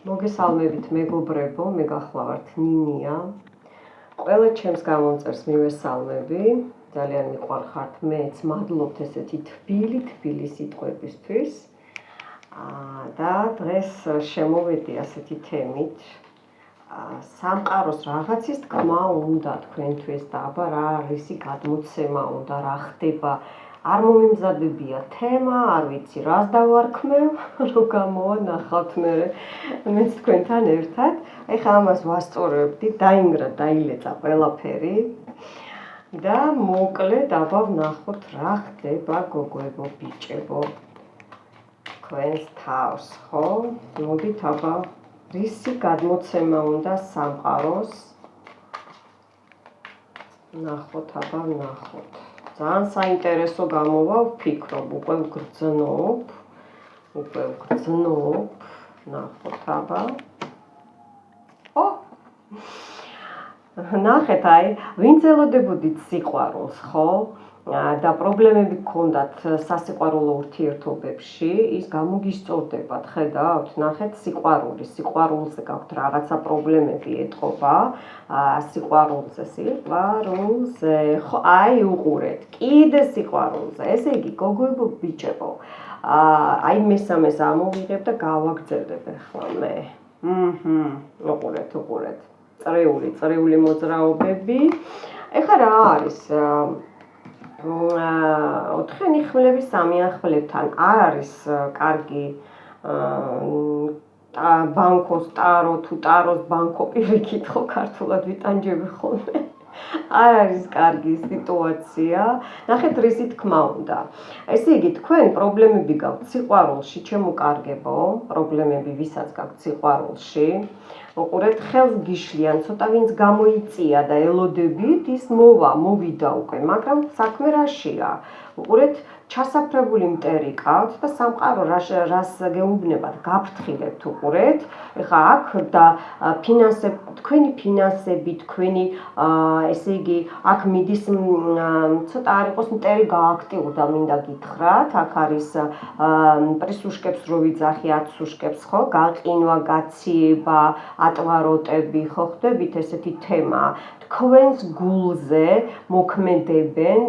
მოგესალმებით მეგობრებო, მე გახლავართ ნინია. ყველა ჩემს გამომწერს მივესალმები. ძალიან მიყვარხართ მეც, მადლობთ ესეთი თბილი სიტყვებისთვის. და დღეს შემოვედი ასეთი თემით. სამყაროს რაღაცის თქმა უნდა თქვენთვის და აბა რა რისი გადმოცემა უნდა, რა ხდება. არ მომიმზადებია თემა, არ ვიცი რას დავარქმევ, რომ გამოვანახავთ მეც თქვენთან ერთად. ეხლა ამას ვასწორებდი, დაინგრა, დაილეწა ყველაფერი და მოკლედ აბა ვნახოთ რა ხდება გოგოებო, ბიჭებო. თქვენს თავს, ხო? მოდით აბა რისი გადმოცემა უნდა სამყაროს? ვნახოთ, აბა ვნახოთ. ძალიან საინტერესო გამოვა, ვფიქრობ, უკვე ვგრძნობ, ნახოთ აბა. ნახეთ, აი, ვინც ელოდებოდით სიყვარულს, ხო? და პრობლემები გქონდათ სასიყვარულო ურთიერთობებში, ის გამოგისწორდებათ, ხედავთ, ნახეთ სიყვარულზე გაქვთ რაღაცა პრობლემები ეტყობა, სიყვარულზე, ხო, აი უყურეთ, კიდე სიყვარულზე, ესე იგი, გოგოებო, ბიჭებო, აი მესამეს ამოვიღებ და გავაგრძელებ ახლა მე. უყურეთ, წრიული მოძრაობები. ეხლა რა არის? 4 ხმლები 3 ახმლებთან არ არის კარგი ბანკოს ტარო თუ ტაროს ბანკო პირიქით ხო ქართულად ვიტანჯები ხოლმე. არ არის კარგი სიტუაცია. ნახეთ რისი თქმა უნდა. ესე იგი თქვენ პრობლემები გაქვთ სიყვარულში, ჩემო კარგებო, პრობლემები ვისაც გაქვთ სიყვარულში. უყურეთ, ხელს გიშლიან, ცოტა ვინც გამოიწია და ელოდებით, ის მოვიდა უკვე, მაგრამ საქმე რაშია? უყურეთ, ჩასაფრებული მტერი ყავთ და სამყარო რას გეუბნებათ, გაფრთხილებთ, უყურეთ. ეხლა აქ და თქვენი ფინანსები, თქვენი, ესე იგი, აქ მიდის ცოტა არ იყოს მტერი გააქტიურდა, მინდა გითხრათ, აქ არის პრისუშკებს რო ვიძახი, ათსუშკებს, ხო, გაყინვა, გაციება, ატვაროტები, ხო ხდებით ესეთი თემა. თქვენს გულზე მოქმედებენ,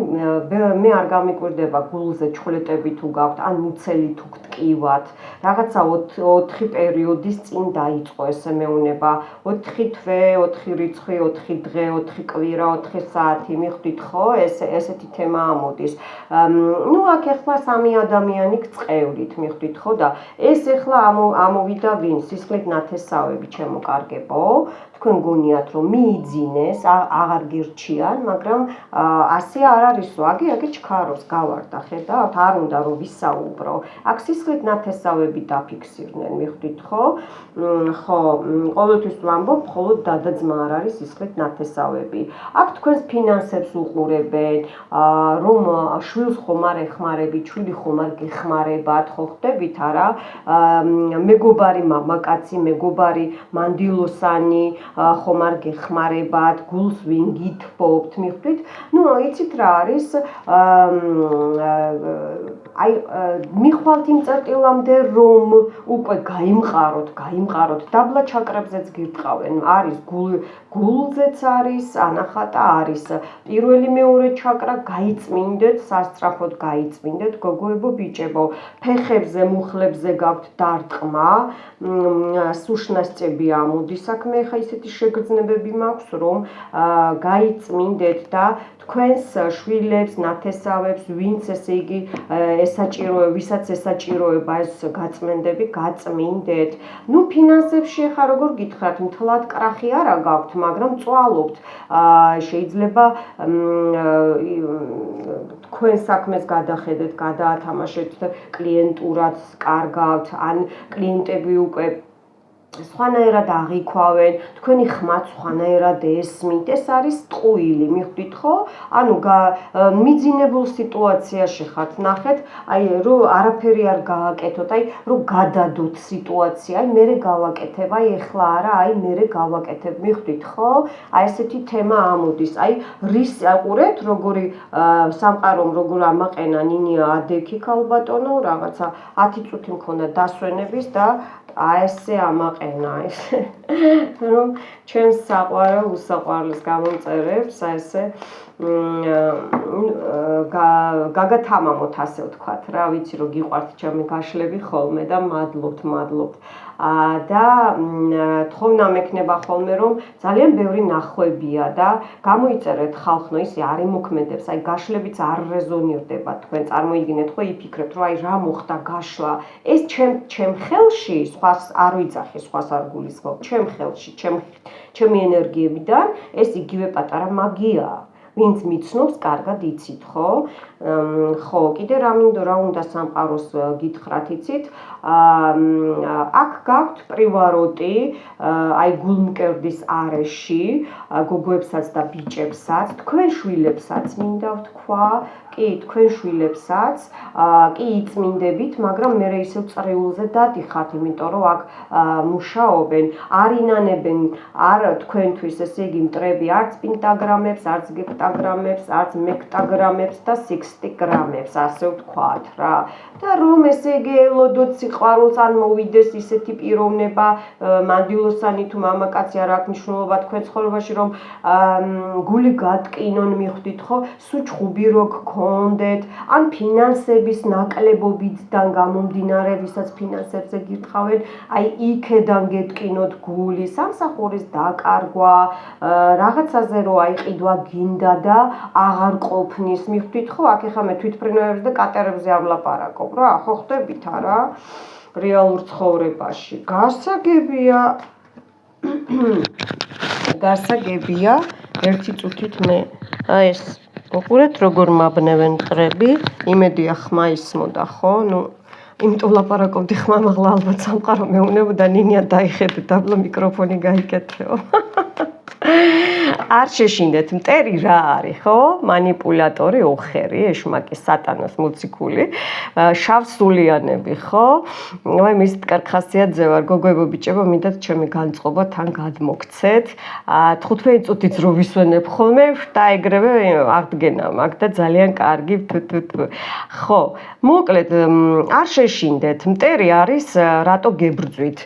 მე არ გამიკვირდება გულზე ჩხვლეტები თუ გაქვთ, ან მუცელი თუ გტკივათ, რაღაცა 4 პერიოდის წინ დაიწყო ესე მეუნება, 4 თვე, 4 რიცხვი, 4 დღე, 4 კვირა, 4 საათი, მიხვდით ხო, ესეთი თემა ამოდის. აქ ეხლა 3 ადამიანი გწყევლით, მიხვდით ხო და ეს ეხლა ამოვიდა ვინ? სისხლით ნათესავები, ჩემო კარგებო. თქვენ გონიათ რომ მიიძინეს, აღარ გირჩიან, მაგრამ ასე არ არისო, აგი ჩქარობს, გავარდა, ხედავთ, არ უნდა რომ ვისაუბრო. აქ სისხლით ნათესავები დაფიქსირდნენ, მიხვდით ხო? ხო, ყოველთვის ვამბობ, მხოლოდ დადაძმა არ არის სისხლით ნათესავები. აქ თქვენს ფინანსებს უყურებენ, რომ შვილს ხომ არ ეხმარებით, შვილი ხომ არ გეხმარებათ, ხო ხდებით არა? მეგობარი მამაკაცი, მეგობარი მანდილოსანი, ხომ არ გეხმარებათ, გულს ვინ გითბობთ, მიხვდით? იცით რა არის? აი, მიხვალთ იმ წერტილამდე, რომ უკვე გაიმყაროთ, დაბლა ჩაკრებზეც გირტყავენ, არის გულზეც არის, ანახატა არის, პირველი მეორე ჩაკრა გაიწმინდეთ, სასწრაფოდ გაიწმინდეთ, გოგოებო, ბიჭებო, ფეხებზე, მუხლებზე გაქვთ დარტყმა, სუშნასწები ამოდის აქ, მე ხა ისეთი შეგრძნებები მაქვს, რომ გაიწმინდეთ და თქვენს შვილებს, ნათესავებს, ვინც ესე იგი ვისაც ესაჭიროება ეს გაწმენდები, გაწმინდეთ. ფინანსებში ხა როგორ გითხრათ, მთლად კრახი არა გაქვთ, მაგრამ წვალობთ. შეიძლება თქვენ საქმეს გადახედეთ, გადაათამაშეთ, კლიენტურად კარგავთ, ან კლიენტები უკვე სხვანაირად აღიქვავენ, თქვენი ხმაც სხვანაირად ესმით, ეს არის ტყუილი, მიხვდით ხო? ანუ მიძინებულ სიტუაციაში ხართ, ნახეთ, აი რომ არაფერი არ გააკეთოთ, აი რომ გადადოთ სიტუაცია, აი მერე გავაკეთებ, აი ეხლა არა, აი მერე გავაკეთებ, მიხვდით ხო? აი ესეთი თემა ამოდის, აი აყურეთ, როგორი სამყარომ როგორ ამაყენა ნინია ადექი ქალბატონო, რაღაცა 10 წუთი მქონდა დასვენების და ესე ამაყენა ესე რომ ჩემს საყვარელ უსაყვარლეს გამომწერებს ესე გაგათამამოთ ასე ვთქვათ რა ვიცი რომ გიყვართ ჩემი გაშლები ხოლმე და მადლობთ და თხოვნა მექნება ხოლმე რომ ძალიან ბევრი ნახვებია და გამოიწერეთ ხალხო ისე არ იმოქმედებს აი გაშლებიც არ რეზონირდება თქვენ წარმოიდგინეთ ხო იფიქრებთ რომ აი რა მოხდა გაშლა ეს ჩემ ხელში სხვას არ ვიძახი სხვას არ გულისხმობ ჩემ ხელში ჩემი ენერგიებიდან ეს იგივე პატარა მაგიაა ვინც მიცნობს კარგად იცით ხო ხო კიდე რა უნდა სამყაროს გითხრათ იცით აქ გაქვთ პრივაროტი აი გულმკერდის არეში გოგოებსაც და ბიჭებსაც თქვენ შვილებსაც მინდა ვთქვა კი თქვენ შვილებსაც კი იწმინდებით მაგრამ მე ისევ წრიულზე დადიხართ იმიტომ რომ აქ მუშაობენ არ ინანებენ არ თქვენთვის ესე იგი მტრები არც პენტაგრამებს არც გექტაგრამებს არც მექტაგრამებს და სიქსტიგრამებს ასე ვთქვათ რა და რომ ესე იგი ელოდოთ სიყვარულს ან მოვიდეს ისეთი პიროვნება მანდილოსანი თუ მამაკაცი არ აქვს მნიშვნელობა თქვენ ცხოვრებაში რომ გული გატკინონ მიხვდით ხო სუჩხუბი რო გქონდეთ ან ფინანსების ნაკლებობიდან გამომდინარე ვისაც ფინანსებზე გირთყავენ აი იქედან გეტკინოთ გული სამსახურის დაკარგვა რაღაცაზე რო აი ყიდვა გინდა და აღარ ყოფნის მიხვდით ხო აქ ეხლა მე თვითმფრინავებზე და კატერებზე არ ვლაპარაკობ რა ხო ხდებით არა რეალურ ცხოვრებაში გასაგებია ერთი წუთით მე აი ეს მოყურეთ როგორ მაბნევენ მტრები იმედია ხმა ისმოდა ხო ნუ იმიტომ ლაპარაკობდი ხმა მაღლა ალბათ სამყარო მეუნებოდა ნინია დაიხედე დაბლა მიკროფონი გაიკეთეო არ შეშინდეთ მტერი რა არის ხო მანიპულატორი ოხერი ეშმაკი სატანას მოციქული შავსულიანები ხო აი მის კარგ ხასიათზე ვარ გოგოებო ბიჭებო მინდათ ჩემი განწყობა თან გადმოგცეთ 15 წუთიც რო ვისვენებ ხოლმე და ეგრევე აღდგენა მაგ და ძალიან კარგი ხო მოკლედ არ შეშინდეთ მტერი არის რატო გებრძვით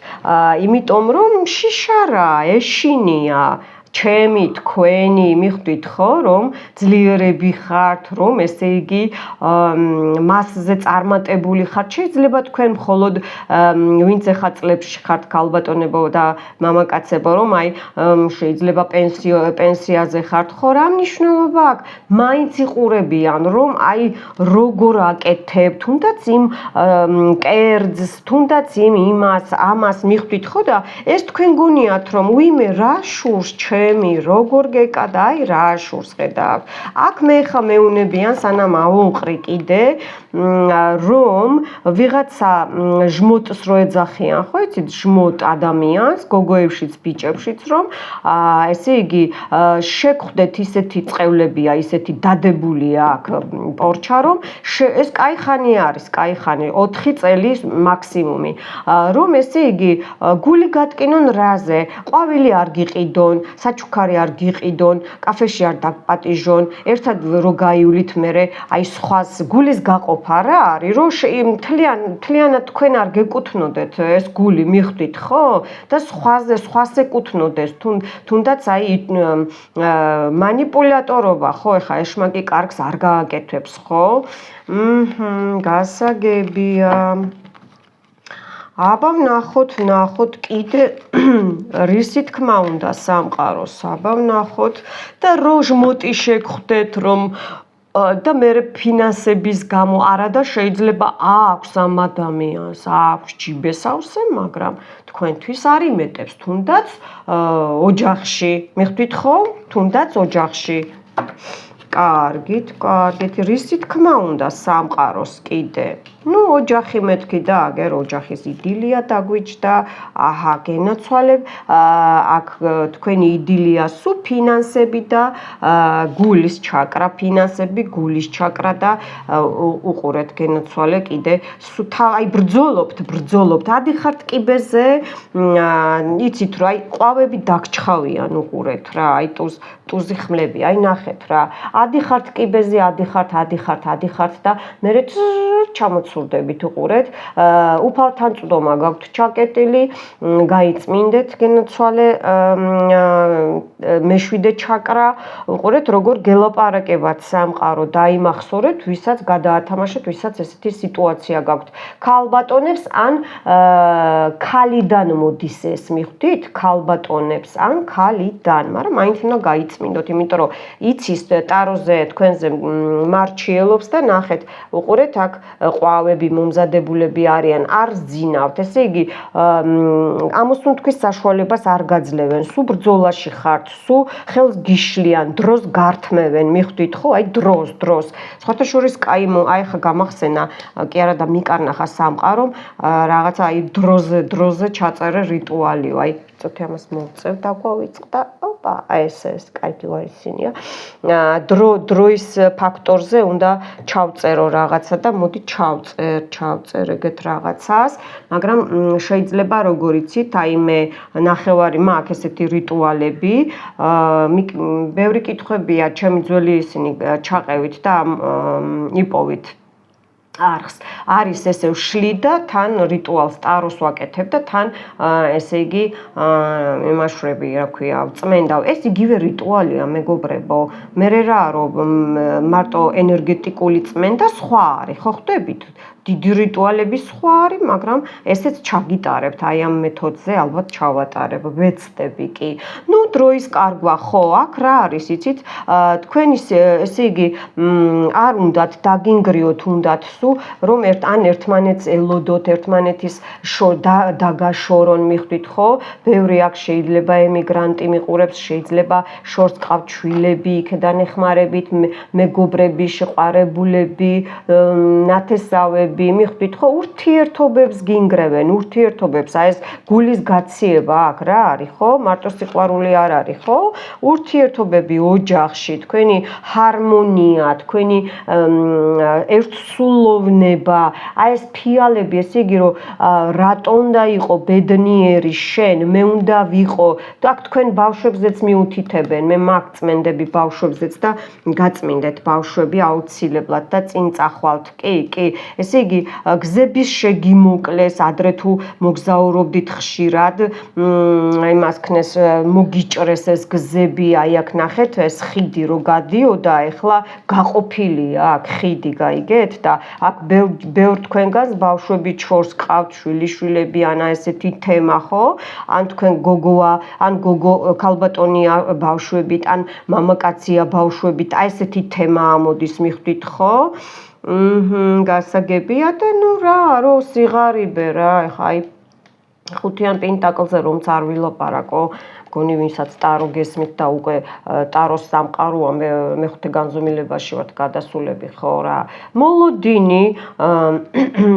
იმიტომ რომ შიშარა ეშინია ჩემი თქვენი მიხვდით ხო რომ ძლიერები ხართ რომ ესე იგი მასზე წარმატებული ხართ შეიძლება თქვენ მხოლოდ ვინც ეხა წლებში ხართ ქალბატონებო და მამაკაცებო რომ აი შეიძლება პენსიაზე ხართ ხო რა მნიშვნელობა აქვს მაინც იყურებიან რომ აი როგორ აკეთებ თუნდაც იმ კერძს თუნდაც იმას ამას მიხვდით ხო და ეს თქვენ გონიათ რომ ვიმე რა შურს როგორ გეკადა აი რა შურს ხედავ აქ მე ხა მეუნებიან სანამ ავუნყრი კიდე რომ ვიღაცა ჟმოტს რო ეძახიან ხო იცით ჟმოტ ადამიანს გოგოებშიც ბიჭებშიც რომ ესე იგი შეგხვდეთ ისეთი წყევლებია ისეთი დადებულია აქ პორჩა რომ ეს кайხანი არის кайხანი 4 წელი მაქსიმუმი რომ ესე იგი გული გატკინონ რაზე ყვავილი არ გიყიდონ საჩუქარი არ გიყიდონ, კაფეში არ დაგპატიჟონ, ერთად რო გაივლით მერე, აი სხვას გულის გაყოფა რა არის, რომ მთლიანად თქვენ არ გეკუთვნოდეთ ეს გული, მიხვდით ხო? და სხვას ეკუთვნოდეს, თუნდაც აი მანიპულატორობა, ხო, ეხა ეშმაკი კარგს არ გააკეთებს, ხო? გასაგებია. აბა ვნახოთ კიდე რისი თქმა უნდა სამყაროს აბა ვნახოთ და როჟმოტი შეგხვდეთ რომ და მე ფინანსების გამო არა და შეიძლება აქვს ამ ადამიანს აქვს ჯიბესავსე მაგრამ თქვენთვის არ იმეტებს თუნდაც ოჯახში მიხვდით ხო თუნდაც ოჯახში კარგით რისი თქმა უნდა სამყაროს კიდე ну ოჯახი მეთქი და აგერ ოჯახის იდილია დაგვიჭდა აჰა გენაცვალებ აქ თქვენი იდილია სუ ფინანსები და გულის ჩაკრა ფინანსები გულის ჩაკრა და უყურეთ გენაცვალე კიდე სუ აი ბრძოლობთ ადიხართ კიბეზე იცით რა აი ყვავები დაგჩხავიან უყურეთ რა აი ტუზი ხმლები აი ნახეთ რა ადიხართ კიბეზე ადიხართ და მერე ჩამოცურდებით უყურეთ. უფალთან წვდომა გაქვთ ჩაკეტილი, გაიწმინდეთ გენოცვალე მეშვიდე ჩაკრა. უყურეთ როგორ გელაპარაკებათ სამყარო, დაიმახსოვრეთ, ვისაც გადაათამაშეთ, ვისაც ესეთი სიტუაცია გაქვთ. ქალბატონებს ან ქალიდან მოდის ეს, მიხვდით? ქალბატონებს ან ქალიდან, მაგრამ მაინც უნდა გაიწმინდოთ, იმიტომ რომ იცის ტაროზე თქვენზე მარჩიელობს და ნახეთ, უყურეთ აქ ყვავები მომზადებულები არიან, არ ზძინავთ, ესე იგი ამოსუნთქვის საშუალებას არ გაძლევენ, სულ ბრძოლაში ხართ, სულ ხელს გიშლიან, დროს გართმევენ, მიხვდით ხო? აი დროს. სხვათა შორის აი ხა გამახსენა, კი არა და მიკარნახა სამყარომ რაღაცა აი დროზე ჩაწერე რიტუალიო, აი წოთი ამას მოვწევ, დაგვავიწყდა, ოპა, აი ეს კაიგი ვაისინია. დროის ფაქტორზე უნდა ჩავწერო რაღაცა და მოდი ჩავწერ ეგეთ რაღაცას, მაგრამ შეიძლება როგორ იცით, აი მე ნახევარი მაქვს ესეთი რიტუალები, ბევრი კითხვებია, ჩემი ძველი ისინი ჩაყევით და იპოვით არხს. არის ესე ვშლი და თან რიტუალს ტაროს ვაკეთებ და თან ესე იგი იმაშვები, რა ქვია, წმენდავ. ეს იგივე რიტუალია, მეგობრებო. მე რა რომ მარტო ენერგეტიკული წმენდა სხვა არის, ხო ხვდებით? დიდი რიტუალები სხვა არის, მაგრამ ესეც ჩაგიტარებთ, აი ამ მეთოდზე ალბათ ჩავატარებ, ვეცდები კი. ნუ დროის კარგვა, ხო, აქ რა არის, იცით? თქვენი ესე იგი არ უნდათ დაგინგრიოთ, უნდათ სულ რომ ერთმანეთს ელოდოთ, ერთმანეთის დაგაშორონ, მიხვდით ხო? ბევრი აქ შეიძლება ემიგრანტი მიყურებს, შეიძლება შორს ყავთ შვილები, იქიდან ეხმარებით, მეგობრები, შეყვარებულები, ნათესავები, მიხვდით ხო? ურთიერთობებს გინგრევენ, ურთიერთობებს, აი ეს გულის გაციება აქ რა არის, ხო? მარტო სიყვარული არ არის, ხო? ურთიერთობები ოჯახში, თქვენი ჰარმონია, თქვენი ერთსულოვნება, აი ეს ფიალები, ესე იგი რომ რატო უნდა იყო ბედნიერი შენ, მე უნდა ვიყო, აქ თქვენ ბავშვებზეც მიუთითებენ, მე მაგ წმენდები ბავშვებზეც და გაწმინდეთ ბავშვები აუცილებლად და წინ წახვალთ, კი, ესე იგი გზების შეგიმოკლეს, ადრე თუ მოგზაურობდით ხშირად, აი მასქნეს მოგიჭრეს ეს გზები, აი აქ ნახეთ ეს ხიდი რო გადიოდა, ეხლა გაყოფილია აქ ხიდი, გაიგეთ და აქ ბევრ თქვენგანს ბავშვები ჩორს ყავთ, შვილიშვილები, ან ესეთი თემა, ხო? ან თქვენ გოგოა, ან გოგო ქალბატონია ბავშვებით, ან მამაკაცია ბავშვებით, აი ესეთი თემა ამოდის, მიხვდით ხო? გასაგებია და ნუ რა სიღარიბე რა, ეხა აი ხუთიან პენტაკლზე რომც არ ვილაპარაკო, გონი ვინცაც ტარო გესმით და უკვე ტაროს სამყაროა, მე ხუთე განზომილებაში ვარ გადასულები, ხო რა. მოლოდინი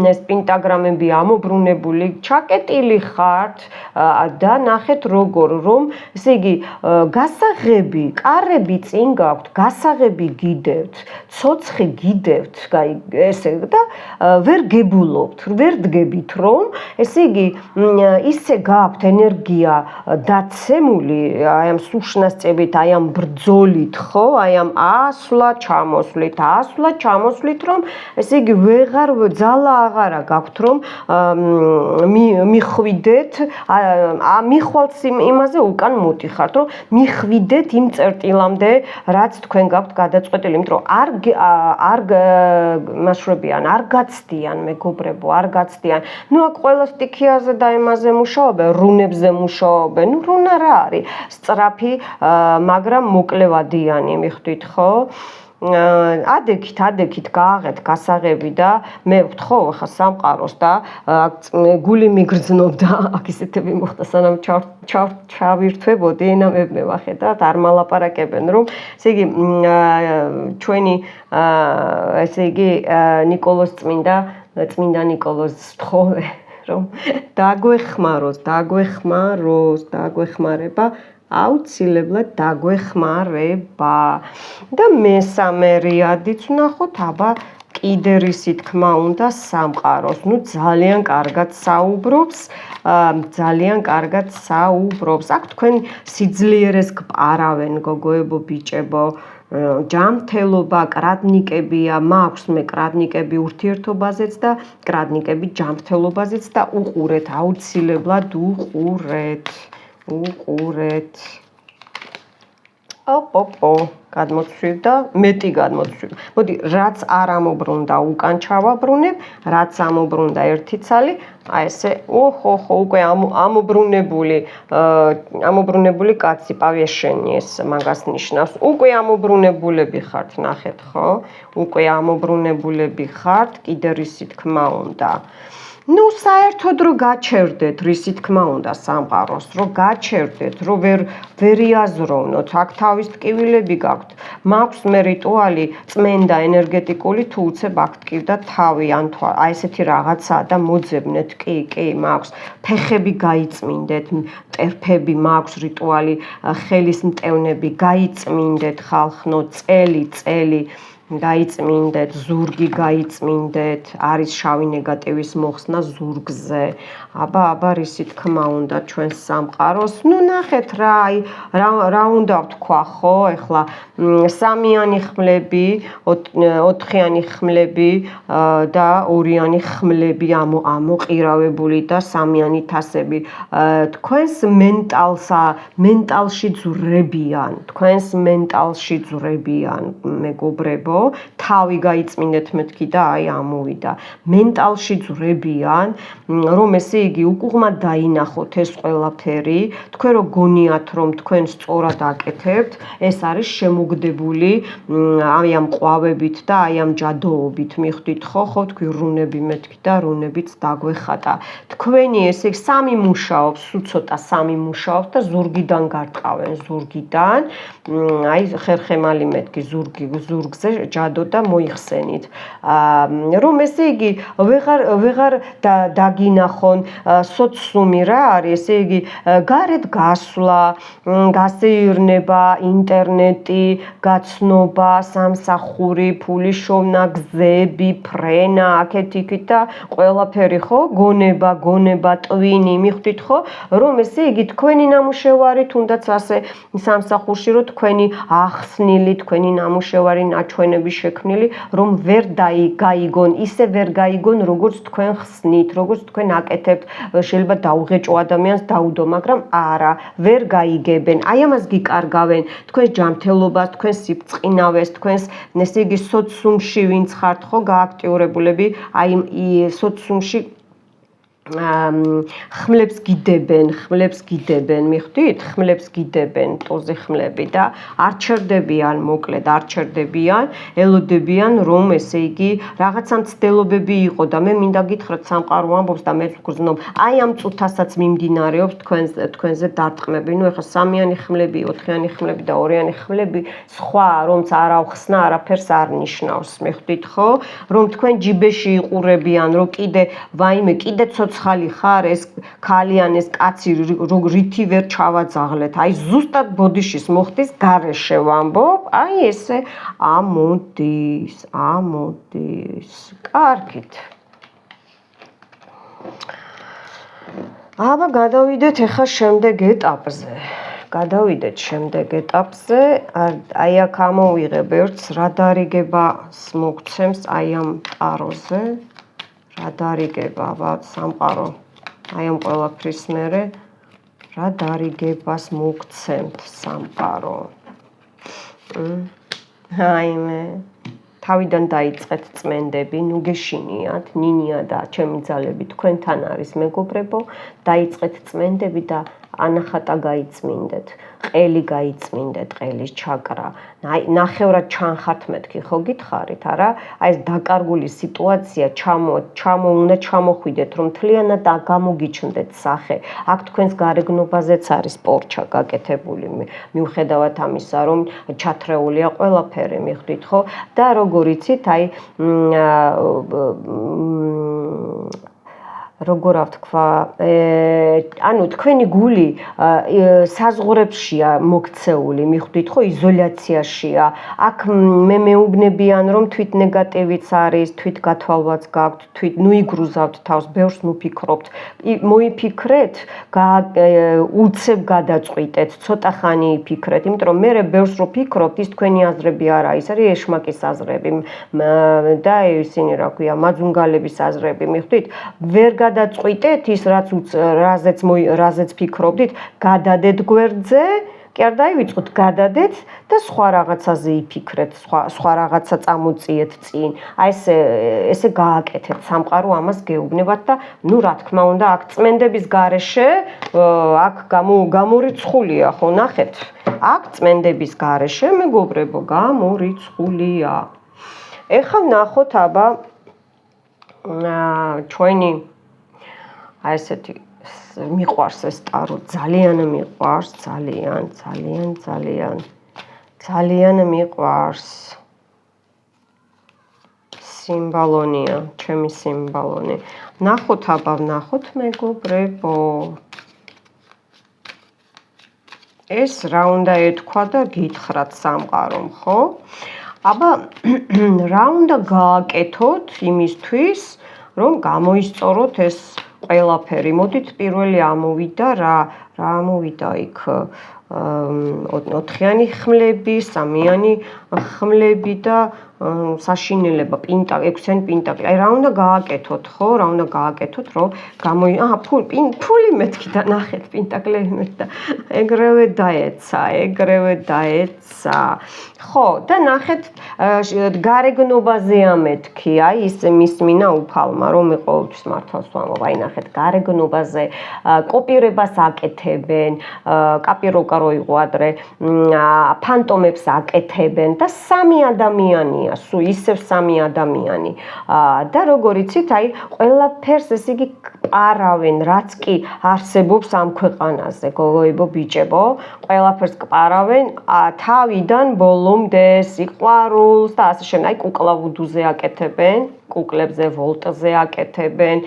ეს პენტაგრამები ამობრუნებული, ჩაკეტილი ხართ და ნახეთ როგორ რომ, ესე იგი გასაღები, კარები წინ გაქვთ, გასაღები გიდევთ, ცოცხი გიდევთ, ესე და ვერ გებულობთ, ვერ დგებით რომ, ესე იგი ისე გაქვთ ენერგია დაცემ აი ამ სუშნასწებით, აი ამ ბრძოლით, ხო? აი ამ ასვლა ჩამოსვლით, რომ ესე იგი ვეღარ ძალა აღარა გაქვთ, რომ მიხვიდეთ, მიხვალთ იმაზე უკან მოდიხართ, რომ მიხვიდეთ იმ წერტილამდე, რაც თქვენ გაქვთ გადაწყვეტილი, იმიტომ რომ არ მასშრობიან, არ გაცდიან, მეგობრებო, არ გაცდიან. ნუ აქ ყველა სტიქიაზე და იმაზე მუშაობენ, რუნებზე მუშაობენ, ნუ რუნა რა არის სწრაფი, მაგრამ მოკლევადიანი, მიხვდით ხო? ადექით გააღეთ გასაღები და მე ვთხოვ ხა სამყაროს და გული მიგრძნობდა, აქ ისეთები მოხდა, სანამ ჩავირთვებოდი, ენამებმე ვახედავთ, არ მალაპარაკებენ, რომ ესე იგი ჩვენი ესე იგი ნიკოლოზ წმინდა ნიკოლოზ ვთხოვე, რომ დაგვეხმარება, აუცილებლად დაგვეხმარება და მესამე რიადიც ვნახოთ, აბა კიდე რისი თქმა უნდა სამყაროს, ნუ ძალიან კარგად საუბრობს, აქ თქვენ სიძლიერეს გპარავენ, გოგოებო, ბიჭებო, ჯანმრთელობა, კრადნიკებია, მაქვს მე კრადნიკები ურთიერთობაზეც და კრადნიკები ჯანმრთელობაზეც და უყურეთ, აუცილებლად უყურეთ. გადმოცვივ და მეტი გადმოცვივ. მოდი, რაც არ ამობრუნდა უკან ჩავაბრუნებ, რაც ამობრუნდა ერთი ცალი, აი ესე, უკვე ამობრუნებული კაცი პავიაშენი ეს მაგას ნიშნავს. უკვე ამობრუნებულები ხართ, ნახეთ, ხო? უკვე ამობრუნებულები ხართ, კიდე რისი თქმა უნდა. ნუ საერთოდ რომ გაჩერდეთ, რისი თქმა უნდა სამყაროს, რომ გაჩერდეთ, რომ ვერ იაზროვნოთ, აქ თავის ტკივილები გაქვთ. მაქვს მე რიტუალი წმენდა ენერგეტიკული თუ უცებ აქ ტკივდა თავი ან აი ესეთი რაღაცაა და მოძებნეთ, კი, მაქვს. ფეხები გაიწმინდეთ, მტერფები მაქვს რიტუალი, ხელის მტევნები გაიწმინდეთ ხალხნო, წელი გაიწმინდეთ, ზურგი გაიწმინდეთ, არის შავი ნეგატივის მოხსნა ზურგზე. აბა რისი თქმა უნდა ჩვენს სამყაროს. ნუ ნახეთ რა უნდა ვთქვა, ხო? ეხლა სამიანი ხმლები, ოთხიანი ხმლები და ორიანი ხმლები ამოყირავებული და სამიანი თასები. თქვენს მენტალში ძვრებიან, მეგობრებო. თავი გაიწმინდეთ მეთქი და აი ამოვიდა. მენტალში ძვრებიან, რომ ესე იგი უკუღმა დაინახოთ ეს ყველაფერი, თქვენ რო გონიათ რომ თქვენ სწორად აკეთებთ, ეს არის შემოგდებული აი ამ ყვავებით და აი ამ ჯადოობით, მიხვდით ხო, თქვი რუნები მეთქი და რუნებიც დაგვეხატა. თქვენი ესე იგი სამი მუშაობს, უცოტა სამი მუშაობს და ზურგიდან გარტყავენ, ზურგიდან, აი ხერხემალი მეთქი ზურგზე ჯადო და მოიხსენით. რომ ესე იგი ვეღარ დაგინახონ სოციუმი რა არის, ესე იგი გარეთ გასვლა, გასეირნება, ინტერნეტი, გაცნობა, სამსახური, ფულის შოვნა, გზები, ფრენა, აქეთ-იქით და ყველაფერი ხო, გონება, ტვინი, მიხვდით ხო, რომ ესე იგი თქვენი ნამუშევარი თუნდაც ასე სამსახურში რომ თქვენი ახსნილი, თქვენი ნამუშევარი ნაჩვენები შექმნილი, რომ ვერ გაიგონ, ისე ვერ გაიგონ, როგორც თქვენ ხსნით, როგორც თქვენ აკეთებთ, შეიძლება დაუღეჭო ადამიანს დაუდო, მაგრამ არა, ვერ გაიგებენ. აი ამას გიკარგავენ, თქვენს ჯანმრთელობას, თქვენს სიბწყინავეს, თქვენს, ესე იგი, სოციუმში ვინც ხართ ხო გააქტიურებულები, აი სოციუმში ხმლებს გიდებენ, მიხვდით? ხმლებს გიდებენ, ტოზე ხმლები და არ ჩერდებიან, მოკლედ არ ჩერდებიან, ელოდებიან, რომ ესე იგი რაღაცა მცდელობები იყო და მე მინდა გითხრათ სამყარო ამბობს და მეც ვგრძნობ, აი ამ წუთასაც მიმდინარეობს თქვენზე დარტყმები. ნუ ეხლა სამიანი ხმლები, ოთხიანი ხმლები და ორიანი ხმლები, სხვა რომც არ ავხსნა, არაფერს არ ნიშნავს, მიხვდით ხო? რომ თქვენ ჯიბეში იყურებიან, რომ კიდე ცხალი ხარ ეს ქალიან ეს კაცი რითი ვერ ჩავაძაღლეთ. აი ზუსტად ბოდიშის მოხდის გარეშე ვამბობ. აი ესე ამოდის. კარგით. აბა გადავიდეთ ახლა შემდეგ ეტაპზე. აი აქ ამოვიღებ ერთს რა დარიგებას მოგცემს აი ამ ტაროზე. რა დარიგება სამყარო აი ამ ყველაფრის მერე რა დარიგებას მოგცემთ სამყარო. აიმე თავიდან დაიწყეთ წმენდები, ნუ გეშინიათ, ნინია და ჩემი ძალები თქვენთან არის მეგობრებო, დაიწყეთ წმენდები და ანახატა გაიწმინდეთ, ყელი გაიწმინდეთ, ყელის ჩაკრა. ნახევრად ჩანხართ მეთქი, ხო გითხარით, არა? აი ეს დაკარგული სიტუაცია უნდა ჩამოხვიდეთ, რომ მთლიანად გამოგიჩნდეთ სახე. აქ თქვენს გარეგნობაზეც არის პორჩა გაკეთებული, მიუხედავად ამისა, რომ ჩათრეულია ყველაფერი, მიხვდით ხო? და როგორ იცით, აი როგორ ვთქვა, ანუ თქვენი გული საზღვრებშია მოქცეული, მიხვდით ხო, იზოლაციაშია. აქ მე მეუბნებიან, რომ თვით ნეგატივიც არის, თვით გათვალვაც გაქვთ, თვით ნუიგრუზავთ თავს, ბევრს ნუფიქრობთ. მოიფიქრეთ, უცებ გადაწყვიტეთ, ცოტა ხანი იფიქრეთ, იმიტომ რომ მე ბევრს რო ფიქრობთ, ის თქვენი აზრები არა, ის არის ეშმაკის აზრები და ისინი რა ქვია, მაძუნგალების აზრები, მიხვდით? ვერ გადაწყვიტეთ ის, რაზეც ფიქრობდით, გადადეთ გვერდზე, კი არ დაივიწყოთ, გადადეთ და სხვა რაღაცაზე იფიქრეთ, სხვა რაღაცა წამოწიეთ წინ. აი ესე გააკეთეთ, სამყარო ამას გეუბნებათ და ნუ რა თქმა უნდა, აქ წმენდების გარეშე, აქ გამორიცხულია, ხო, ნახეთ. აქ წმენდების გარეშე, მეგობრებო, გამორიცხულია. ეხლა ნახოთ, აბა ჩვენი აი ესეთი მიყვარს ეს ტარო, ძალიან მიყვარს, ძალიან მიყვარს. სიმბალონია, ჩემი სიმბალონი. ნახოთ, აბა ნახოთ, მეგობრებო. ეს რა უნდა ეთქვა და გითხრათ სამყარომ, ხო? აბა რა უნდა გააკეთოთ იმისთვის, რომ გამოისწოროთ ეს ყველაფერი. მოდით პირველი ამოვიდა რა ამოვიდა იქ 4-იანი ხმლები, 3-იანი ხმლები და საშინელება, 6-იანი პენტაკლი. აი რა უნდა გააკეთოთ, ხო? რა უნდა გააკეთოთ, რომ ფული მეთქი და ნახეთ პენტაკლები მეთქი და ეგრევე დაეცა. ხო, და ნახეთ გარეგნობაზე ამეთქი, აი ის მისმინა უფალმა, რომ მე ყოველთვის მართავს ვამბობ, აი ნახეთ გარეგნობაზე კოპირებას აკეთებენ, კაპიროვკა რო იყო ადრე, ფანტომებს აკეთებენ და 3 ადამიანია, სულ ისევ 3 ადამიანი. და როგორ იცით, აი ყველაფერს ესე იგი კპარავენ, რაც კი არსებობს ამ ქვეყანაზე, გოგოებო, ბიჭებო, ყველაფერს კპარავენ, თავიდან ბოლომდე სიყვარულს და ასე შემდეგ. აი კუკლავუდუზე აკეთებენ, კუკლებზე, ვოლტზე აკეთებენ,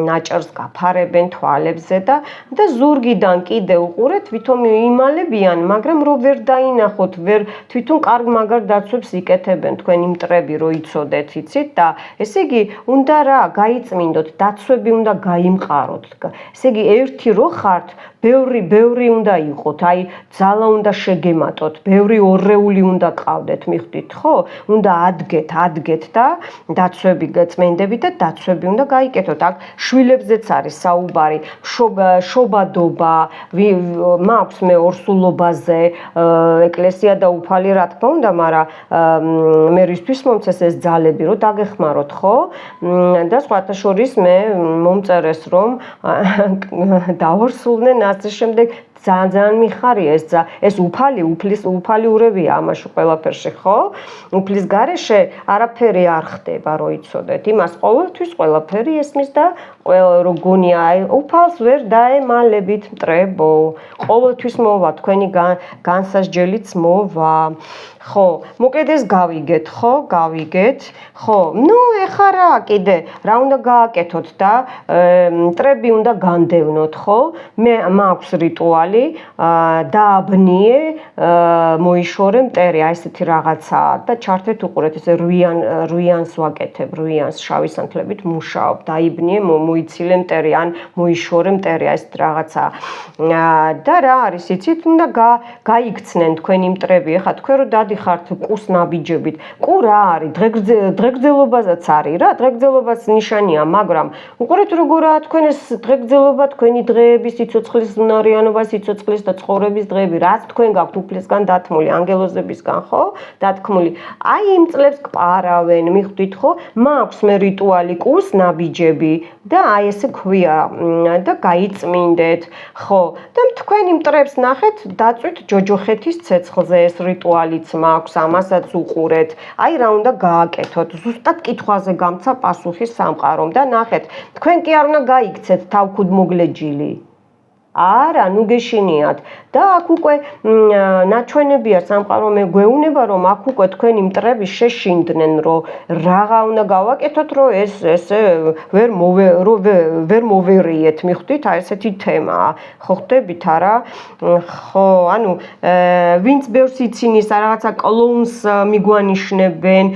ნაჭერს გაფარებენ თვალებზე და ზურგიდან კიდე უყურეთ, თვითონ იმალებიან, მაგრამ რო ვერ დაინახოთ, ვერ თვითონ კარგ მაგარ დაცვებს იკეთებენ თქვენი მტრები, რო იცოდეთ, იცით და ესე იგი უნდა რა გაიწმინდოთ, დაცვები უნდა გაიმყაროთ. ესე იგი ერთი რო ხართ, ბევრი უნდა იყოთ, აი ძალა უნდა შეგემატოთ, ბევრი ორეული უნდა ყავდეთ, მიხვდით ხო? უნდა ადგეთ და დაცვები წმენდები და დაცვები უნდა გაიკეთოთ. აქ შვილებზეც არის საუბარი, შობადობა, მაქვს მე ორსულობაზე, ეკლესია და უფალი რა თქმა უნდა, მაგრამ მე რისთვის მომცეს ეს ძალები, რომ დაგეხმაროთ, ხო? და სხვათა შორის მე მომწერეს, რომ დაორსულნენ ასე შემდეგ ძალიან მიხარია ეს უფალი ურევია ამაში ყველაფერში, ხო? უფლის გარეშე არაფერი არ ხდება, რო იცოდეთ. იმას ყოველთვის ყველაფერი ესმის და რო გონია, აი უფალს ვერ დაემალებით, მტრებო. ყოველთვის მოვა თქვენი განსასჯელიც მოვა. ხო, მოკლედ ეს გავიგეთ, ხო? ხო, ნუ ეხლა რა კიდე რა უნდა გააკეთოთ და მტრები უნდა განდევნოთ, ხო? მე მაქვს რიტუალი, დააბნიე, მოიშორე მტერი, აი ესეთი რაღაცაა და ჩართეთ უყურეთ, ესე რუიანს ვაკეთებ, რუიანს შავი სანთლებით მუშაობ, დაიბნიე, მოიცილე მტერი, ან მოიშორე მტერი, აი ესეთი რაღაცაა. და რა არის, იცით, უნდა გაიქცნენ თქვენი მტრები, ეხლა თქვენ რო დადიხართ კუს ნაბიჯებით, კუ რა არის, დღეგრძელობაზაც არის რა, დღეგრძელობას ნიშანია, მაგრამ უყურეთ როგორაა თქვენ ეს დღეგრძელობა, თქვენი დღეების, სიცოცხლის უნარიანობა, სიცოცხლის და ცხოვრების დღეები, რაც თქვენ გაქვთ უფლისგან დათმული, ანგელოზებისგან, ხო? დათქმული. აი იმ წლებს კპარავენ, მიხვდით ხო? მაქვს მე რიტუალი კუს ნაბიჯები და აი ესე ქვია და გაიწმინდეთ, ხო? და თქვენი მტრებს ნახეთ, დაწვით ჯოჯოხეთის ცეცხლზე ეს რიტუალიც მაქვს, ამასაც უყურეთ. აი რა უნდა გააკეთოთ. ზუსტად კითხვაზე გამცა პასუხი სამყარომ და ნახეთ, თქვენ კი არ უნდა გაიქცეთ თავქუდმოგლეჯილი. არა, ნუ გეშინიათ და აქ უკვე ნაჩვენებია სამყარო მე გვეუბნება რომ აქ უკვე თქვენი მტრები შეშინდნენ რომ რაღა უნდა გავაკეთოთ რომ ეს ესე ვერ მოვერიეთ მიხვდით აი ესეთი თემაა ხო ხდებით არა ხო ანუ ვინც ბევრს ცინის რაღაცა კლოუნს მიგვანიშნებენ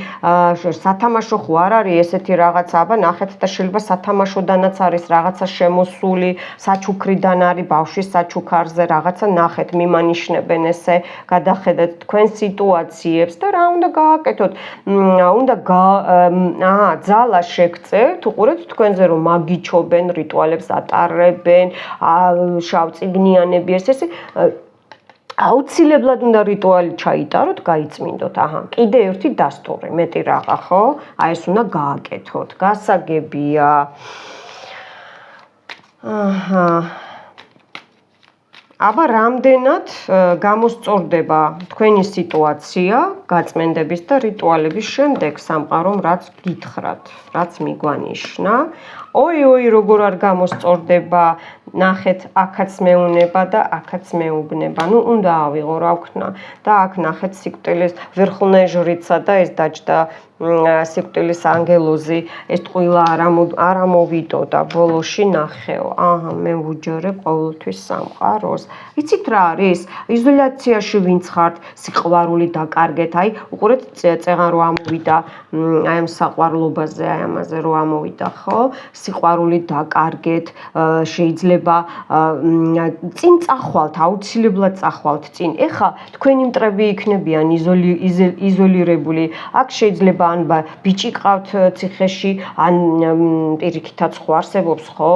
სათამაშო ხო არ არის ესეთი რაღაცა აბა ნახეთ და შეიძლება სათამაშოდანაც არის რაღაცა შემოსული საჩუქრიდან არის ბავშვის საჩუქარზე რაღაცა ნახეთ მიმანიშნებენ ესე გადახედეთ თქვენ სიტუაციებს და რა უნდა გააკეთოთ უნდა ძალა შეგწევთ უყურეთ თქვენზე რომ მაგიჩობენ რიტუალებს ატარებენ შავწიგნიანები ესე აუცილებლად უნდა რიტუალი ჩაიტაროთ გაიწმინდოთ აჰა კიდე ერთი დასტური მეტი რაღა ხო აი ეს უნდა გააკეთოთ გასაგებია აჰა აბა რამდენად გამოსწორდება თქვენი სიტუაცია გაწმენდების და რიტუალების შემდეგ სამყარომ რაც გითხრათ, რაც მიგვანიშნა. ოი როგორ არ გამოსწორდება, ნახეთ, აქაც მეუნება და აქაც მეუბნება. ნუ უნდა ავიღო რა ვქნა და აქ ნახეთ სიკვდილის ვერხლნეჟრიცა და ეს დაჯდა სიკვდილის ანგელოზი ეს ტყუილა არ ამოვიდოდა ბოლოში ნახეო. აჰა მე ვუჯერებ ყოველთვის სამყაროს. იცით რა არის? იზოლაციაში ვინც ხართ, სიყვარული დაკარგეთ. აი, უყურეთ წეღან რო ამოვიდა, აი ამ საყვარლობაზე, აი ამაზე რო ამოვიდა, ხო? სიყვარული დაკარგეთ, შეიძლება წინ წახვალთ, აუცილებლად წახვალთ წინ. ეხა თქვენი მტრები იქნებიან იზოლირებული. აქ შეიძლება ან ბიჭი ყავთ ციხეში, ან პირიქითაც ხო არსებობს, ხო?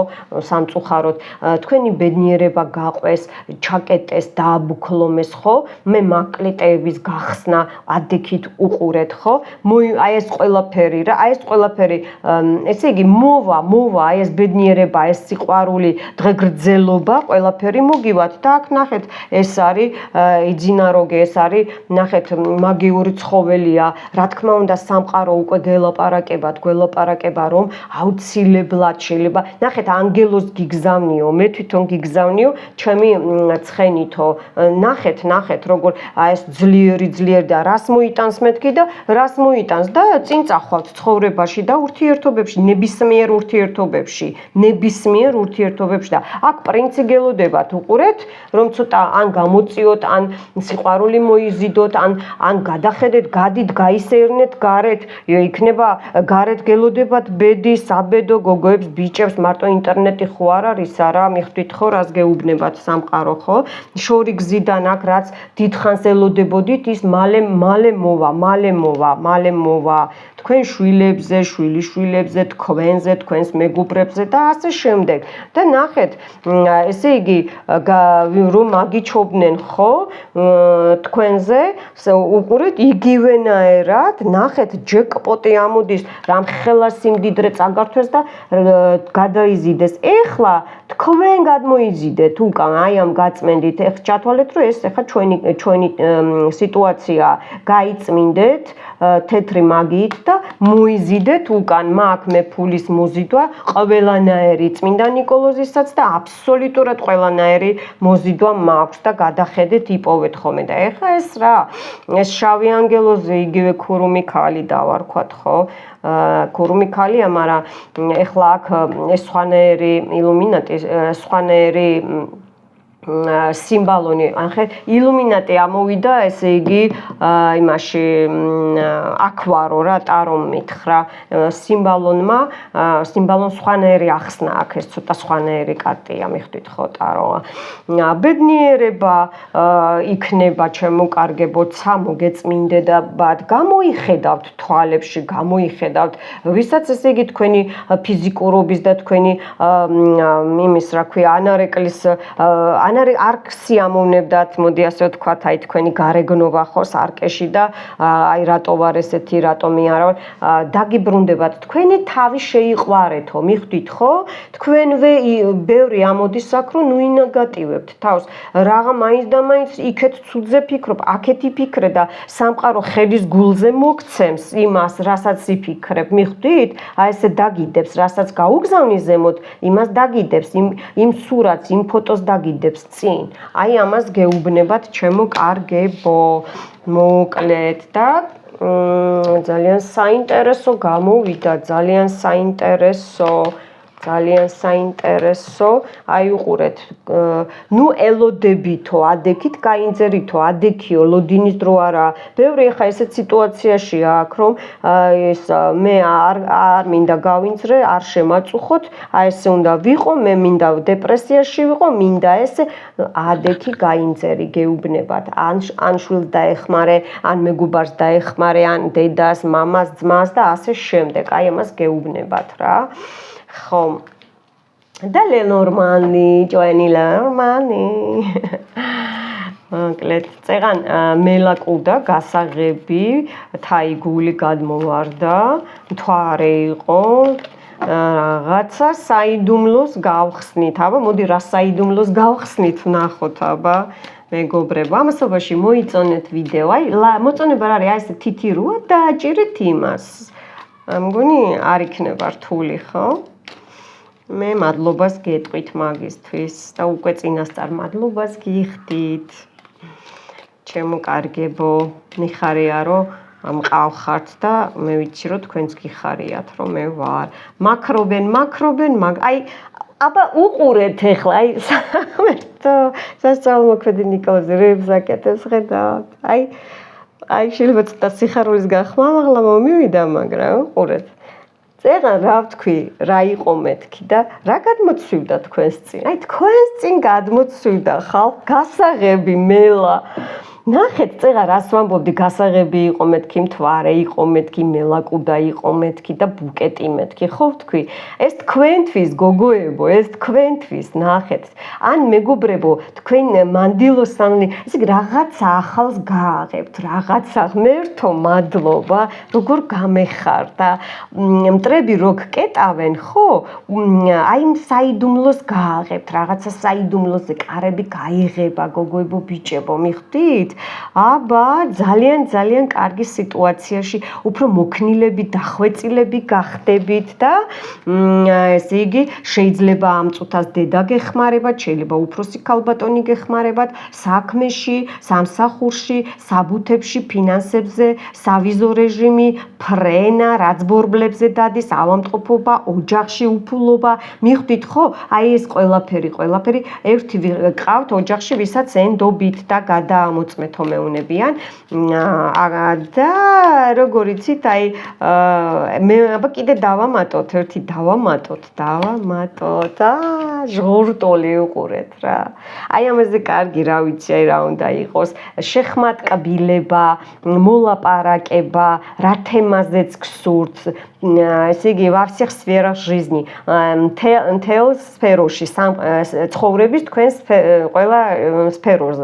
სამწუხაროდ, თქვენი ბედნიერება გაყვეს, ჩაკეტეს, დააბუქლომეს, ხო? მე მაკლიტეების გახსნა ადექით უყურეთ, ხო? აი ეს ყველაფერი რა, აი ეს ყველაფერი, ესე იგი მოვა, აი ეს ბედნიერება, ეს სიყვარული, დღეგრძელობა, ყველაფერი მოგივათ და აქ ნახეთ, ეს არის იძინაროგე, ეს არის, ნახეთ, მაგიური ცხოველია, რა თქმა უნდა სამყარო უკვე გველაპარაკება რომ აუცილებლად შეიძლება ნახეთ ანგელოზ გიგზავნიო მე თვითონ გიგზავნიო ჩემი ცხენითო ნახეთ როგორ აი ეს ძლიერი და რას მოიტანს მეთქი და რას მოიტანს და წინ წახვალთ ცხოვრებაში და ურთიერთობებში ნებისმიერ ურთიერთობებში და აქ პრინცი გელოდებათ უყურეთ რომ ცოტა ან გამოწიოთ ან სიყვარული მოიზიდოთ ან გადახედეთ გადით გაისეირნეთ გარეთ იქნება გარეთ გელოდებათ ბედი საბედო გოგოებს ბიჭებს მარტო ინტერნეტი ხო არ არის არა მიხვდით ხო რას გეუბნებათ სამყარო ხო შორი გზიდან აქ რაც დიდხანს ელოდებოდით ის მალე მოვა თქვენ შვილებზე შვილიშვილებზე თქვენზე თქვენს მეგობრებზე და ასე შემდეგ და ნახეთ ესე იგი რომ მაგიჩობდნენ ხო თქვენზე უყურეთ იგივენაერად ნახეთ ჯეკპოტი ამოდის რამ ხელა სიმდიდრე წაგართვეს და გადაიზიდეს ეხლა თქვენ გადმოიზიდეთ უკან აი ამ გაწმენდით ეხ ჩათვალეთ რომ ეს ეხა ჩვენი სიტუაცია გაიწმინდეთ თეთრი მაგიით და მოიზიდეთ უკან მაქვს მე ფულის მოზიდვა ყველანაირი წმინდა ნიკოლოზისაც და აბსოლუტურად ყველანაირი მოზიდვა მაქვს და გადახედეთ იპოვეთ ხოლმე და ეხა ეს რა ეს შავი ანგელოზი იგივე ქურუმი ქალი დავარქვათ ხო ქურუმი ქალია მაგრამ ეხლა აქ ეს სხვანაირი illuminati სხვანაირი სიმბალონი ახე illuminati ამოვიდა ესე იგი იმაში აქვარო რა ტარომ მითხრა სიმბალონმა სიმბალონ სხვანაირი ახსნა აქ ეს ცოტა სხვანაირი კარტია მიხვდით ხო ტაროა ბედნიერება იქნება ჩემოკარგებოცა მოგეწმინდებათ გამოიხედავთ თვალებში გამოიხედავთ ვისაც ესე იგი თქვენი ფიზიკურობის და თქვენი იმის რა ქვია ანარეკლის არ სიამოვნებდათ, მოდი ასე ვთქვათ, აი თქვენი გარეგნობა ხო სარკეში და აი რატო ვარ ესეთი, რატომი არა ვარ, დაგიბრუნდებათ, თქვენი თავი შეიყვარეთო, მიხვდით ხო? თქვენვე ბევრი ამოდის აქ, რომ ნუ ინეგატივებთ თავს, რაღა მაინც და მაინც იქეთ ცუდზე ფიქრობ, აქეთ იფიქრე და სამყარო ხელის გულზე მოგცემს იმას, რასაც იფიქრებ, მიხვდით? აი ესე დაგიდებს, რასაც გაუგზავნი ზემოთ, იმას დაგიდებს, იმ სურათს, იმ ფოტოს დაგიდებს წინ. აი ამას გეუბნებათ, ჩემო კარგებო. მოკლედ და ძალიან საინტერესო გამოვიდა, ძალიან საინტერესო. აი უყურეთ, ნუ ელოდებითო, ადექით გაინძერითო, ადექიო, ლოდინის დრო არა. ბევრი ხა ესეთ სიტუაციაში აქ, რომ ეს მე არ მინდა გავინძრე, არ შემაწუხოთ, აი ესე უნდა ვიყო, მე მინდა დეპრესიაში ვიყო, მინდა ესე, ადექი გაინძერი, გეუბნებათ. ან შვილს დაეხმარე, ან მეგობარს დაეხმარე, ან დედას, მამას, ძმას და ასე შემდეგ. აი ამას გეუბნებათ რა. ხო და ლენორმანი, ჯოენილორმანი. მოკლედ, წეღან მელაკუდა გასაღები, თაიგული გადმოვარდა, მთვარე იყო, რაღაცა საიდუმლოს გავხსნით, აბა, მოდი რა საიდუმლოს გავხსნით, ვნახოთ, აბა. მეგობრებო, ამასობაში მოიწონეთ ვიდეო, აი, მოწონება რა არის, აი ესე თითირუა და აჭირეთ იმას. მგონი არ იქნება რთული, ხო? მე მადლობას გეტყვით მაგისთვის და უკვე წინასწარ მადლობას გიხდით. ჩემო კარგებო, მიხარია რომ მყავხართ და მე ვიცი რომ თქვენც გიხარიათ რომ მე ვარ. მაქრობენ, აი აბა უყურეთ ახლა, აი სასწაულმოქმედი ნიკოლოზი რებს აკეთებს ხედავთ. აი შეიძლება ცოტა სიხარულის გახმა მაღლა მომივიდა, მაგრამ უყურეთ. წეღან რა ვთქვი, რა იყო მეთქი და რა გადმოცვივდა თქვენს წინ? აი თქვენს წინ გადმოცვივდა ხალხ გასაღები მელა. ნახეთ, წეღან რას ვამბობდი, გასაღები იყო მეთქი, მთვარე იყო მეთქი, მელაკუდა იყო მეთქი და ბუკეტი მეთქი, ხო ვთქვი? ეს თქვენთვის გოგოებო, ეს თქვენთვის, ნახეთ. ან მეგობრებო, თქვენ მანდილოსანი, ესე რაღაცა ახალს გააღებთ, რაღაცა ღმერთო, მადლობა, როგორ გამეხარ და მტრები რო გკეტავენ, ხო? აი საიდუმლოს გააღებთ, რაღაცა საიდუმლოზე კარები გაიღება, გოგოებო, ბიჭებო, მიხვდით? აბა, ძალიან კარგი სიტუაციაში, უფრო მოქნილები, დახვეწილები გახდებით და ესე იგი, შეიძლება ამ წუთას დედა გეხმარებათ, შეიძლება უფროსი ქალბატონი გეხმარებათ, საქმეში, სამსახურში, საბუთებში, ფინანსებზე, სავიზო რეჟიმი, ფრენა, რაც ბორბლებზე დადის, ავადმყოფობა, ოჯახში უფულობა, მიხვდით ხო? აი ეს ყველაფერი, ერთი ყავთ ოჯახში, ვისაც ენდობით და გადაამოწმეთ მეუნებიან და როგორ იცით, აი მე აბა კიდე დავამატოთ, ერთი დავამატოთ, ჟღორტოლი უყურეთ რა. აი ამაზე კარგი რა ვიცი, აი რა უნდა იყოს, შეხმატკბილება, მოლაპარაკება, რა თემაზეც გსურთ, ესე იგი, во всех сферах жизни, მთელ სფეროში, ცხოვრების თქვენ ყველა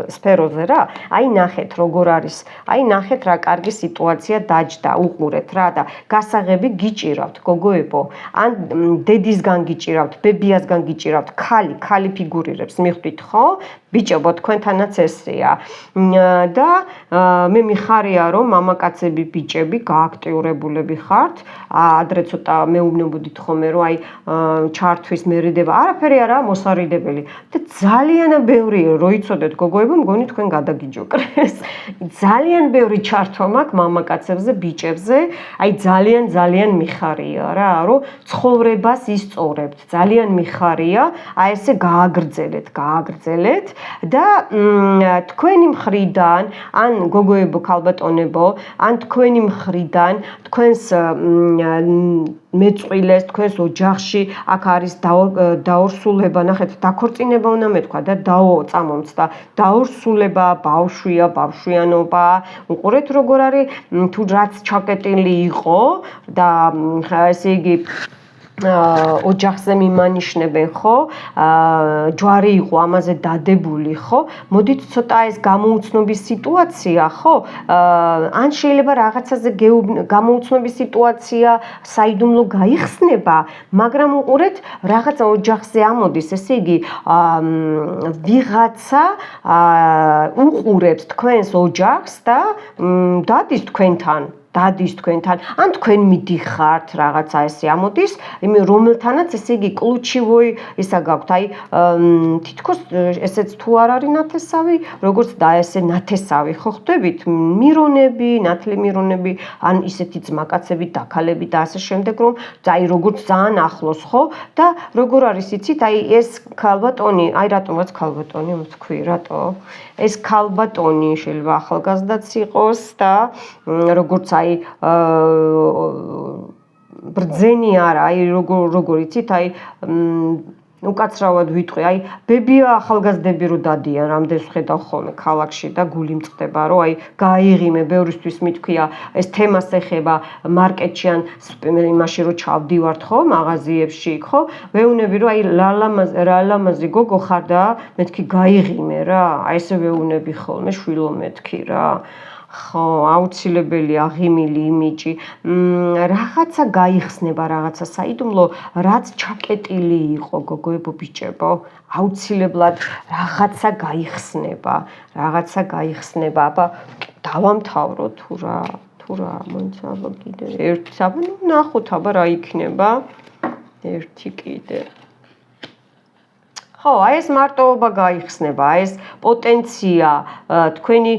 სფეროზე რა. აი ნახეთ როგორ არის, აი ნახეთ რა კარგი სიტუაცია დაჯდა, უყურეთ რა და გასაღები გიჭირავთ, გოგოებო, ან დედისგან გიჭირავთ, ბებიასგან გიჭირავთ, ქალი ფიგურირებს, მიხვდით ხო? ბიჭებო, თქვენთანაც ესეა. და მე მიხარია რომ მამაკაცები, ბიჭები გააქტიურებულები ხართ. ადრე ცოტა მეუბნებოდით ხოლმე რომ აი ჩართვის მერიდება, არაფერი არაა მოსარიდებელი და ძალიან ბევრი რო იცოდეთ გოგოებო, მგონი თქვენ გადაგიჯოკრეს. ძალიან ბევრი ჩართვა მაქვს მამაკაცებზე, ბიჭებზე, აი ძალიან მიხარია რა, რომ ცხოვრებას ისწორებთ. ძალიან მიხარია, აი ესე გააგრძელეთ და თქვენი მხრიდან, ან გოგოებო, ქალბატონებო, ან თქვენი მხრიდან, თქვენს მეწყვილეს, თქვენს ოჯახში აქ არის დაორსულება, ნახეთ, დაქორწინება უნდა მეთქვა და წამომცდა, დაორსულება, ბავშვია, ბავშვიანობა, უყურეთ როგორ არის, თუ რაც ჩაკეტილი იყო და ესე იგი ოჯახზე მიმანიშნებენ, ხო? ჯვარი იყო ამაზე დადებული, ხო? მოდით ცოტა ეს გამოუცნობის სიტუაცია, ხო? ან შეიძლება რაღაცაზე გამოუცნობის სიტუაცია საიდუმლო გაიხსნება, მაგრამ უყურეთ, რაღაცა ოჯახზე ამოდის, ესე იგი, ვიღაცა უყურებს თქვენს ოჯახს და დადის თქვენთან. ან თქვენ მიდიხართ რაღაცა ესე ამოდის, რომელთანაც ესე იგი კლუჩივოი ისა გაქვთ, აი თითქოს ესეც თუ არ არის ნათესავი, როგორც და ესე ნათესავი ხო ხდებით, მირონები, ნათლი მირონები, ან ისეთი ძმაკაცები, დაქალები და ასე შემდეგ, რომ აი როგორც ძალიან ახლოს, ხო? და როგორ არის იცით, აი ეს ქალბატონი, აი რატომაც ქალბატონი თქვი, რატო? ეს ქალბატონი შეიძლება ახალგაზრდაც იყოს და როგორც აი ბრძენი არა, აი როგორ იცით, აი უკაცრავად ვიტყვი, აი ბებია ახალგაზრდები რო დადიან, რამდენს ხედავ ხოლმე ქალაქში და გული მწყდება, რომ აი გაიღიმე, ბევრისთვის მithქვია, ეს თემას ეხება მარკეტში ან იმაში რო ჩავდივართ, ხო, მაღაზიებში, ხო? ვეუნები რომ აი რა ლამაზი გოგო ხარ და მეთქი გაიღიმე რა, აი ესე ვეუნები ხოლმე შვილო მეთქი რა. ხო, აუცილებელი აღიმილი იმიჯი, რაღაცა გაიხსნება, რაღაცა საიდუმლო, რაც ჩაკეტილი იყო გოგოებო ბიჭებო, აუცილებლად რაღაცა გაიხსნება, აბა დავამთავრო თუ რა, მოიცა აბა კიდე ერთი აბა ნახოთ აბა რა იქნება, ერთი კიდე. ხო, აი ეს მარტოობა გაიხსნება, აი ეს პოტენცია, თქვენი,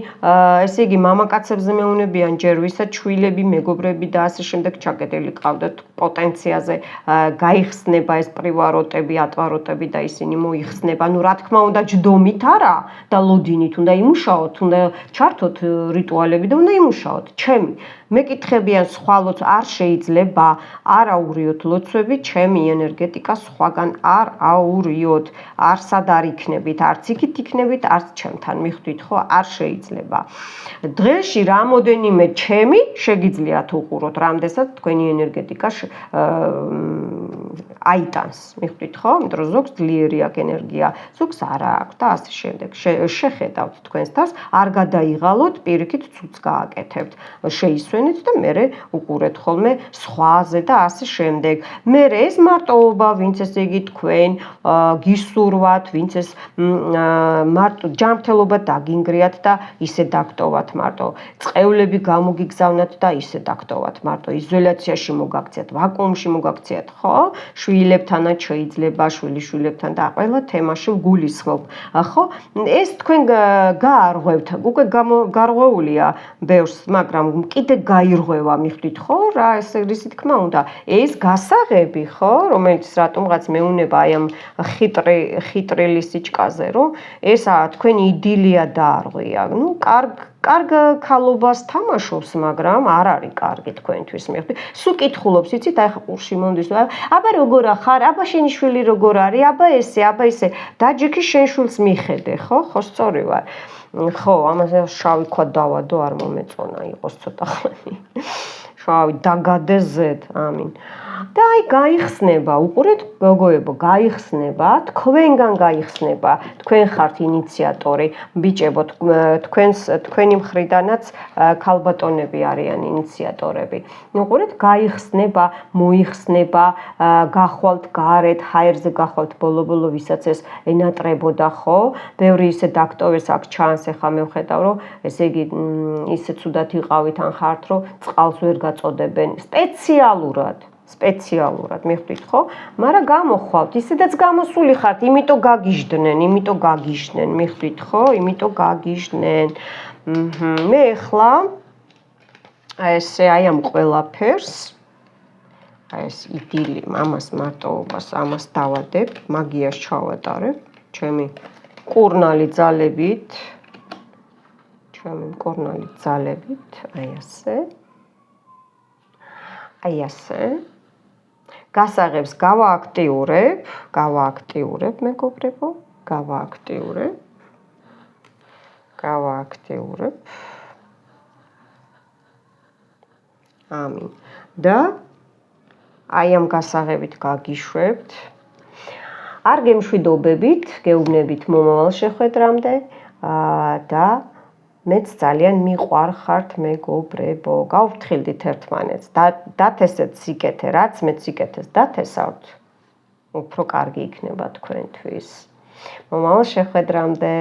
ესე იგი, მამაკაცებზე მეუნებიან ჯერ ვისაც შვილები, მეგობრები და ასე შემდეგ ჩაკეტილი ყავდათ პოტენციაზე, გაიხსნება ეს პრივაროტები, ატვაროტები და ისინი მოიხსნება. ნუ რა თქმა უნდა, ჯდომით არა და ლოდინით უნდა იმუშაოთ, უნდა ჩართოთ რიტუალები და უნდა იმუშაოთ. ჩემი მეკითხებიან სხვალოც არ შეიძლება არაურიოთ ლოცვები, ჩემი ენერგეტიკა სხვაგან არ აურიოთ. არსად არ იქნებით, არც იქით იქნებით, არც ჩემთან მიხვდით, ხო, არ შეიძლება. დღეში რამოდენიმე ჩემი შეგიძლიათ უყუროთ, რამდენსაც თქვენი ენერგეტიკა აიტანს, მიხვდით, ხო? იმიტომ რომ ზოგს ძლიერი აქვს ენერგია, ზოგს არა აქვს და ასე შემდეგ. შეხედავთ თქვენს თავს, არ გადაიღალოთ, პირიქით ცუც გააკეთებთ. შეისვენეთ და მერე უყურეთ ხოლმე სხვაზე და ასე შემდეგ. მერე ეს მარტოობა, ვინც ესე იგი თქვენ გისურვათ, ვინც ეს მარტო ჯანმრთელობა დაგინგრიათ და ისე დაგტოვათ მარტო. წყევლები გამოგიგზავნათ და ისე დაგტოვათ მარტო. იზოლაციაში მოგაქციათ, ვაკუუმში მოგაქციათ, ხო? შვილებთანაც შეიძლება, შვილიშვილებთან და ყველა თემაში ვგულისხმობ. ხო? ეს თქვენ გაარღვევთ, უკვე გარღვეულია ბევრს, მაგრამ კიდე გაირღვევა, მიხვდით, ხო? რა ესე რისი თქმა უნდა, ეს გასაღები, ხო? რომელიც რატომღაც მეუნება აი ამ ხიტრილი სიჩკაზე, რომ ესაა თქვენი იდილია დაარღვია. ნუ კარგ ქალობას თამაშობს, მაგრამ არ არის კარგი თქვენთვის, მიხვდით. სულ კითხულობს, იცით, აი ხა ყურში მომდის, აბა როგორ ხარ, აბა შენი შვილი როგორ არის, აბა ესე, დაჯექი შენ შვილს მიხედე, ხო? ხო, სწორი ვარ. ხო, ამაზე შავი ქვა დავადო, არ მომეწონა იყოს ცოტა ხანი. შავი დაგადეზეთ, ამინ. და აი გაიხსნება, უყურეთ გოგოებო, გაიხსნება, თქვენგან გაიხსნება, თქვენ ხართ ინიციატორი, ბიჭებო, თქვენი მხრიდანაც ქალბატონები არიან ინიციატორები. უყურეთ, გაიხსნება, მოიხსნება, გახვალთ გარეთ, ჰაერზე გახვალთ ბოლო-ბოლო, ვისაც ეს ენატრებოდა, ხო? ბევრი ისე დაქტოვეს აქ ჩანს, ეხლა მე ვხედავ, რომ ესე იგი ისე ცუდად იყავით ან ხართ, რომ წყალს ვერ გაწოდებენ სპეციალურად, მიხვდით, ხო? მაგრამ გამოხვალთ, ისედაც გამოსული ხართ, იმიტომ გაგიჟდნენ, მიხვდით, ხო? იმიტომ გაგიჟდნენ. მე ახლა ესე აი ამ ყველაფერს, აი ეს იდილი, ამას მარტოობას, ამას დავადებ, მაგიას ჩავატარებ, ჩემი მკურნალი ძალებით, აი ასე. გასაღებს გავააქტიურებ, მეგობრებო, გავააქტიურებ. ამინ. და აი ამ გასაღებით გაგიშვებთ. არ გემშვიდობებით, გეუბნებით მომავალ შეხვედრამდე და მეც ძალიან მიყვარხართ მეგობრებო. გავფრთხილდით ერთმანეთს. დათესეთ სიკეთე, რაც მეც სიკეთეს დათესავთ, უფრო კარგი იქნება თქვენთვის. მომავალ შეხვედრამდე.